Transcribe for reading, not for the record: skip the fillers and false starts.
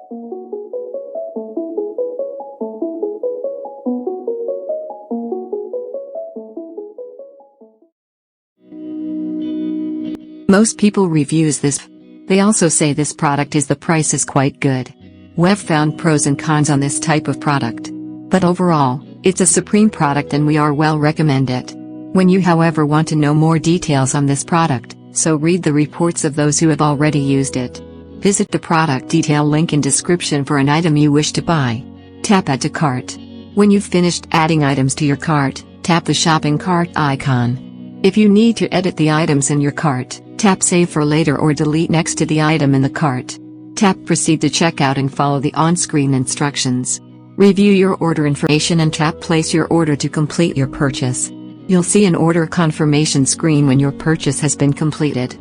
Most people reviews this. They also say this product the price is quite good. We've found pros and cons on this type of product. But overall, it's a supreme product and we are well recommend it. When you however want to know more details on this product, so read the reports of those who have already used it. Visit the product detail link in description for an item you wish to buy. Tap Add to Cart. When you've finished adding items to your cart, tap the shopping cart icon. If you need to edit the items in your cart, tap Save for later or delete next to the item in the cart. Tap Proceed to checkout and follow the on-screen instructions. Review your order information and tap Place your order to complete your purchase. You'll see an order confirmation screen when your purchase has been completed.